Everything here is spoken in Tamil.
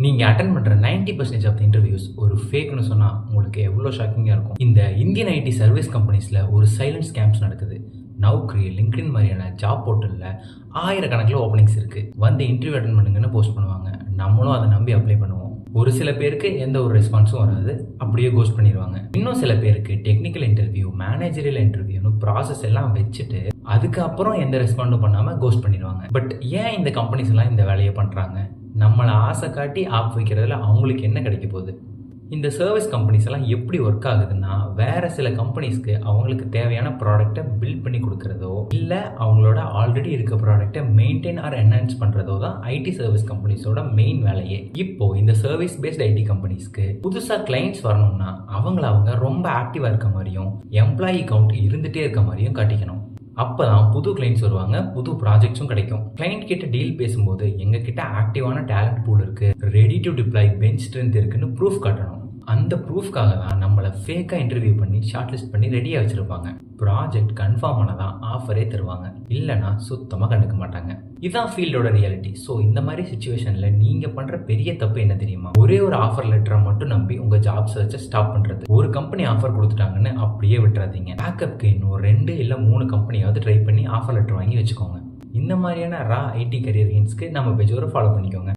நீங்க அட்டெண்ட் பண்ற 90% ஆஃப் த இன்டர்வியூஸ் ஒரு ஃபேக்னு சொன்னா உங்களுக்கு எவ்வளோ ஷாக்கிங்கா இருக்கும். இந்த இந்தியன் ஐடி சர்வீஸ் கம்பெனிஸ்ல ஒரு சைலண்ட் ஸ்கேம்ஸ் நடக்குது. நௌக்ரி, லிங்க்டின் மாதிரியான ஜாப் போர்ட்டல்ல ஆயிரக்கணக்கில் ஓப்பனிங்ஸ் இருக்கு. வந்து இன்டர்வியூ அட்டெண்ட் பண்ணுங்கன்னு போஸ்ட் பண்ணுவாங்க. நம்மளும் அதை நம்பி அப்ளை பண்ணுவோம். ஒரு சில பேருக்கு எந்த ஒரு ரெஸ்பான்ஸும் வராது, அப்படியே கோஸ்ட் பண்ணிடுவாங்க. இன்னும் சில பேருக்கு டெக்னிக்கல் இன்டர்வியூ, மேனேஜரியல் இன்டர்வியூன்னு ப்ராசஸ் எல்லாம் வச்சுட்டு அதுக்கப்புறம் எந்த ரெஸ்பாண்டும் பண்ணாம கோஸ்ட் பண்ணிடுவாங்க. பட் ஏன் இந்த கம்பெனிஸ் எல்லாம் இந்த வேலையை பண்றாங்க? நம்மளை ஆசை காட்டி ஆப் வைக்கிறதுல அவங்களுக்கு என்ன கிடைக்க போகுது? இந்த சர்வீஸ் கம்பெனிஸ் எல்லாம் எப்படி ஒர்க் ஆகுதுன்னா, வேற சில கம்பெனிஸ்க்கு அவங்களுக்கு தேவையான ப்ராடக்ட்டை பில்ட் பண்ணி கொடுக்கறதோ இல்ல அவங்களோட ஆல்ரெடி இருக்க ப்ராடக்ட்டை மெயின்டைன் ஆர் என்ஹான்ஸ் பண்றதோ தான் ஐடி சர்வீஸ் கம்பெனிஸோட மெயின் வேலையே. இப்போ இந்த சர்வீஸ் பேஸ்ட் ஐடி கம்பெனிஸ்க்கு புதுசா கிளைண்ட்ஸ் வரணும்னா அவங்க ரொம்ப ஆக்டிவா இருக்க மாதிரியும் எம்ப்ளாயி கவுண்ட் இருந்துட்டே இருக்க மாதிரியும் காட்டிக்கணும். அப்பதான் புது கிளைண்ட்ஸ் வருவாங்க, புது ப்ராஜெக்ட்ஸும் கிடைக்கும். கிளைண்ட் கிட்ட டீல் பேசும்போது எங்க கிட்ட ஆக்டிவான டேலண்ட் பூல் இருக்கு, ready to deploy bench strength இருக்குன்னு ப்ரூஃப் காட்டணும். அந்த ப்ரூஃப்காக தான் நம்மளை ஃபேக்கா இன்டர்வியூ பண்ணி ஷார்ட் லிஸ்ட் பண்ணி ரெடியாக வச்சிருப்பாங்க. ப்ராஜெக்ட் கன்ஃபார்ம் ஆனதான் ஆஃபரே தருவாங்க, இல்லைன்னா சுத்தமாக கண்டுக்க மாட்டாங்க. இதுதான் ஃபீல்டோட ரியாலிட்டி. ஸோ இந்த மாதிரி சுச்சுவேஷன்ல நீங்க பண்ற பெரிய தப்பு என்ன தெரியுமா? ஒரே ஒரு ஆஃபர் லெட்டரை மட்டும் நம்பி உங்க ஜாப் சர்ச்சை ஸ்டாப் பண்றது. ஒரு கம்பெனி ஆஃபர் கொடுத்துட்டாங்கன்னு அப்படியே விட்டுறாதீங்க. பேக்கப்க்கு இன்னும் 2 இல்ல 3 கம்பெனியாவது ட்ரை பண்ணி ஆஃபர் லெட்டர் வாங்கி வச்சுக்கோங்க. இந்த மாதிரியான ரா ஐடி கரியர் ஹிண்ட்ஸ்க்கு நம்ம பேஜ் ஃபாலோ பண்ணிக்கோங்க.